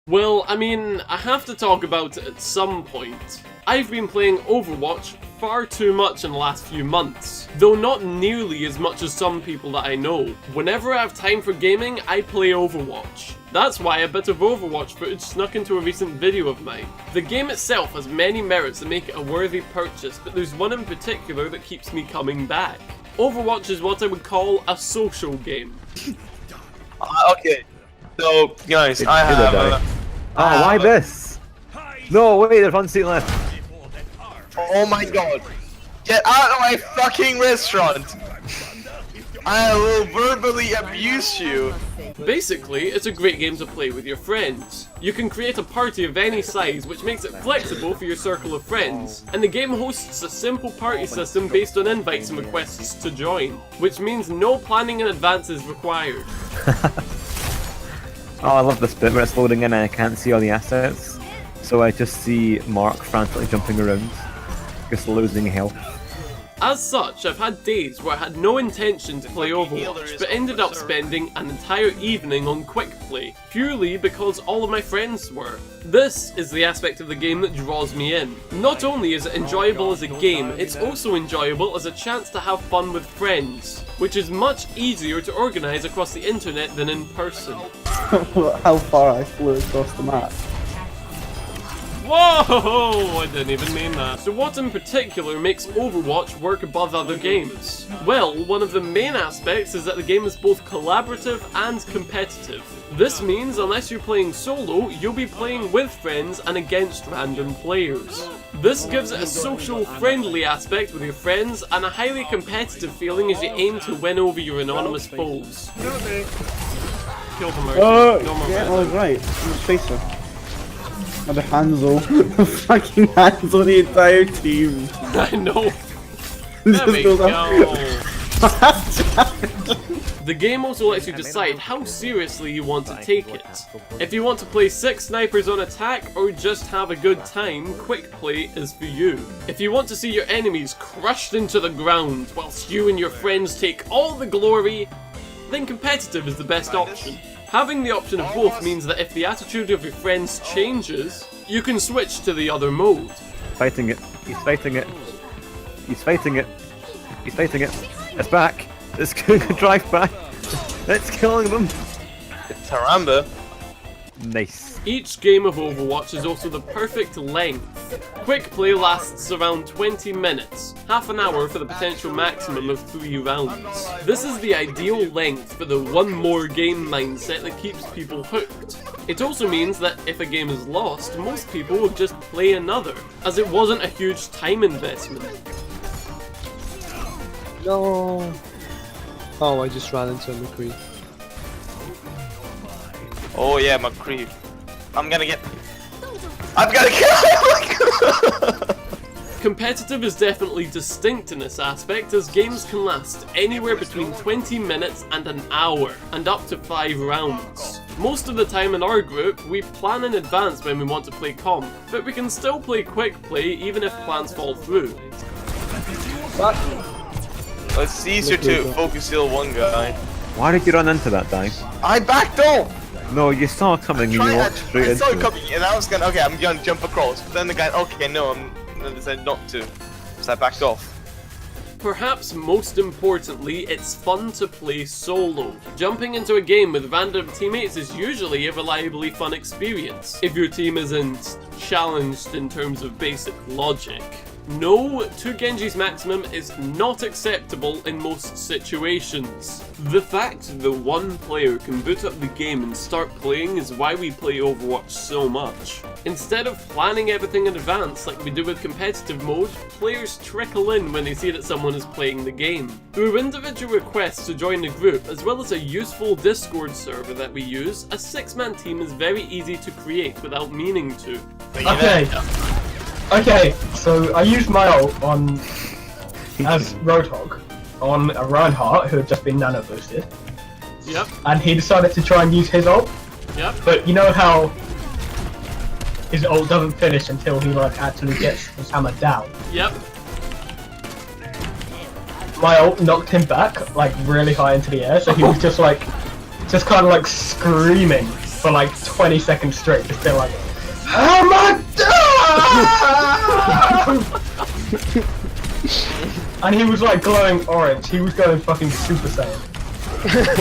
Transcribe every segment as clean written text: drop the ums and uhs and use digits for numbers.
Well, I mean, I have to talk about it at some point. I've been playing Overwatch far too much in the last few months, though not nearly as much as some people that I know. Whenever I have time for gaming, I play Overwatch. That's why a bit of Overwatch footage snuck into a recent video of mine. The game itself has many merits that make it a worthy purchase, but there's one in particular that keeps me coming back. Overwatch is what I would call a social game. Okay, so guys, I have. Why this? No, wait, there's one seat left. Oh my god! Get out of my fucking restaurant! I will verbally abuse you. Basically, it's a great game to play with your friends. You can create a party of any size, which makes it flexible for your circle of friends. And the game hosts a simple party system based on invites and requests to join, which means no planning in advance is required. Oh, I love this bit where it's loading in and I can't see all the assets. So I just see Mark frantically jumping around, just losing health. As such, I've had days where I had no intention to play Overwatch, but ended up spending an entire evening on quick play, purely because all of my friends were. This is the aspect of the game that draws me in. Not only is it enjoyable as a game, it's also enjoyable as a chance to have fun with friends, which is much easier to organise across the internet than in person. How far I flew across the map. Whoa! I didn't even mean that. So what in particular makes Overwatch work above other games? Well, one of the main aspects is that the game is both collaborative and competitive. This means unless you're playing solo, you'll be playing with friends and against random players. This gives it a social, friendly aspect with your friends and a highly competitive feeling as you aim to win over your anonymous foes. Kill the mercy. Yeah, I was right. I'm a chaser. The Hansel. The fucking Hansel, the entire team. I know. There we go. The game also lets you decide how seriously you want to take it. If you want to play 6 snipers on attack or just have a good time, quick play is for you. If you want to see your enemies crushed into the ground whilst you and your friends take all the glory, then competitive is the best option. Having the option of both means that if the attitude of your friends changes, you can switch to the other mode. Fighting it. He's fighting it. He's fighting it. He's fighting it. It's back. It's going to drive back. It's killing them. Taramba. Nice. Each game of Overwatch is also the perfect length. Quick play lasts around 20 minutes, half an hour for the potential maximum of 3 rounds. This is the ideal length for the one more game mindset that keeps people hooked. It also means that if a game is lost, most people will just play another, as it wasn't a huge time investment. No. Oh, I just ran into a McCree. Oh yeah, McCree. I'm gonna get. I've got to kill him! Competitive is definitely distinct in this aspect, as games can last anywhere between 20 minutes and an hour, and up to 5 rounds. Most of the time in our group, we plan in advance when we want to play comp, but we can still play quick play even if plans fall through. It's easier to focus heal one guy. Why did you run into that guy? I backed off! No, you saw it coming and you walked straight I saw it into it. coming and I was gonna, okay, I'm gonna jump across. But then the guy, okay, no, I decided not to. So I backed off. Perhaps most importantly, it's fun to play solo. Jumping into a game with random teammates is usually a reliably fun experience, if your team isn't challenged in terms of basic logic. No, 2 Genji's maximum is not acceptable in most situations. The fact that one player can boot up the game and start playing is why we play Overwatch so much. Instead of planning everything in advance like we do with competitive mode, players trickle in when they see that someone is playing the game. Through individual requests to join the group, as well as a useful Discord server that we use, a 6-man team is very easy to create without meaning to. Okay, so I used my ult on as Roadhog on a Reinhardt who had just been nano boosted. Yep. And he decided to try and use his ult. Yep. But you know how his ult doesn't finish until he like actually gets his hammer down. Yep. My ult knocked him back like really high into the air, so he was just kind of like screaming for like 20 seconds straight, just be like, "Oh my god!" And he was like glowing orange. He was going fucking Super Saiyan.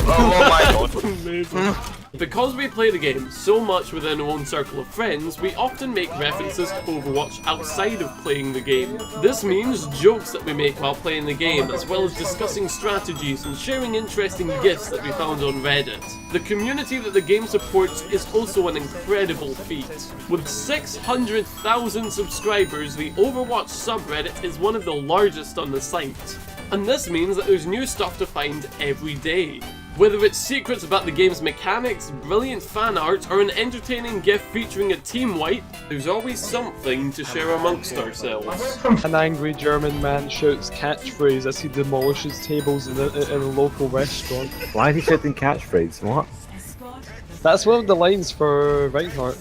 Oh my god. Amazing. Because we play the game so much within our own circle of friends, we often make references to Overwatch outside of playing the game. This means jokes that we make while playing the game, as well as discussing strategies and sharing interesting gifs that we found on Reddit. The community that the game supports is also an incredible feat. With 600,000 subscribers, the Overwatch subreddit is one of the largest on the site. And this means that there's new stuff to find every day. Whether it's secrets about the game's mechanics, brilliant fan art, or an entertaining gif featuring a team wipe, there's always something to share amongst ourselves. An angry German man shouts catchphrase as he demolishes tables in a local restaurant. Why is he shouting catchphrase? What? That's one of the lines for Reinhardt.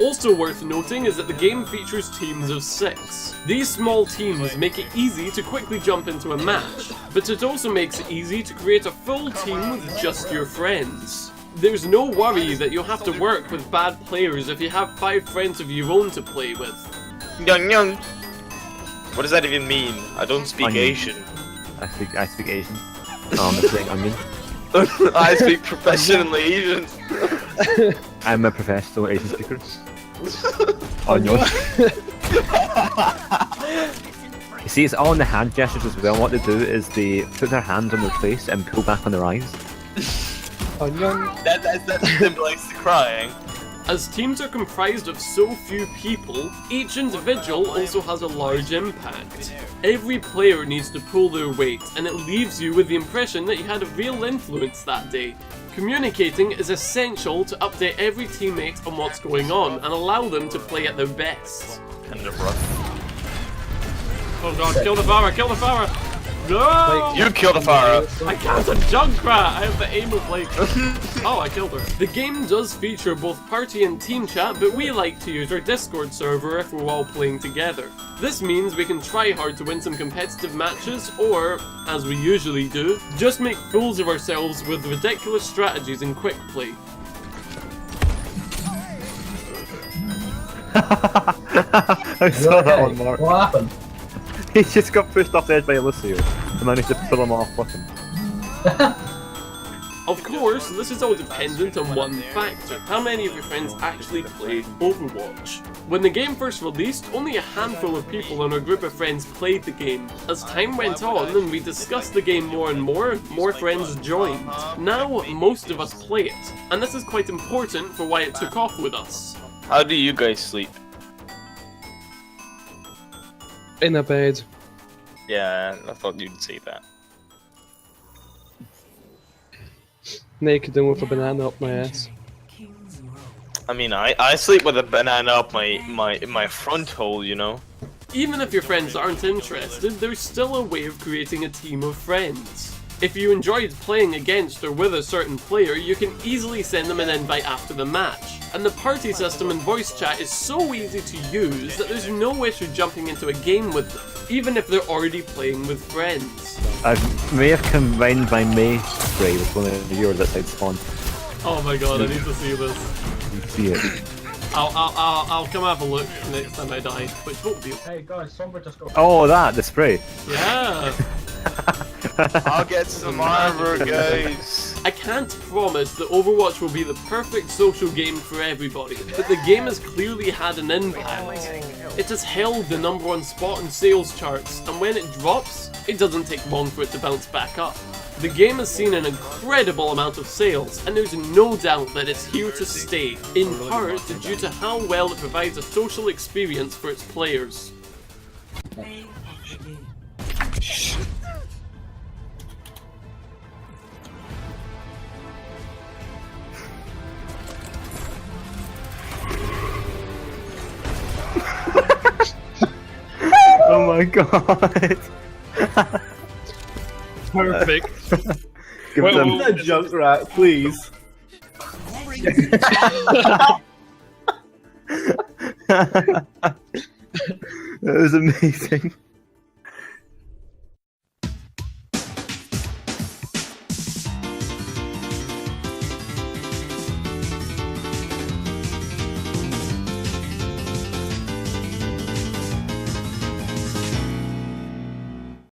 Also worth noting is that the game features teams of 6. These small teams make it easy to quickly jump into a match, but it also makes it easy to create a full team with just your friends. There's no worry that you'll have to work with bad players if you have 5 friends of your own to play with. Young young. What does that even mean? I don't speak Onion. Asian. I speak Asian. I'm playing onion. I speak professionally Asian. I'm a professional Asian speaker. Onion. You see, it's all in the hand gestures as well. What they do is they put their hands on their face and pull back on their eyes. Onion. That symbolizes the crying. As teams are comprised of so few people, each individual also has a large impact. Every player needs to pull their weight, and it leaves you with the impression that you had a real influence that day. Communicating is essential to update every teammate on what's going on and allow them to play at their best. Kind of rough. Oh god, kill the Farah, kill the Farah! No! You killed a Farah. I can't a Junkrat! I have the aim of like... Oh, I killed her. The game does feature both party and team chat, but we like to use our Discord server if we're all playing together. This means we can try hard to win some competitive matches, or, as we usually do, just make fools of ourselves with ridiculous strategies in quick play. I saw that one, Mark. What happened? He just got pushed off the edge by Lucio and managed to pull him off with him. Of course, this is all dependent on one factor: how many of your friends actually played Overwatch. When the game first released, only a handful of people in our group of friends played the game. As time went on and we discussed the game more and more friends joined. Now, most of us play it, and this is quite important for why it took off with us. How do you guys sleep? In a bed. Yeah, I thought you'd say that. Naked and with a banana up my ass. I mean, I sleep with a banana up my front hole, you know? Even if your friends aren't interested, there's still a way of creating a team of friends. If you enjoyed playing against or with a certain player, you can easily send them an invite after the match. And the party system and voice chat is so easy to use that there's no issue jumping into a game with them, even if they're already playing with friends. I may have combined my May spray with one of yours outside spawn. Oh my god, I need to see this. You see it. I'll come have a look next time I die, which won't be. Hey guys, Sombra just got. Oh, the spray. Yeah. I'll get some armor, guys. I can't promise that Overwatch will be the perfect social game for everybody, but the game has clearly had an impact. It has held the #1 spot in sales charts, and when it drops, it doesn't take long for it to bounce back up. The game has seen an incredible amount of sales, and there's no doubt that it's here to stay, in part due to how well it provides a social experience for its players. Oh my god. Perfect. Give Well, them. A Junkrat, please. That was amazing.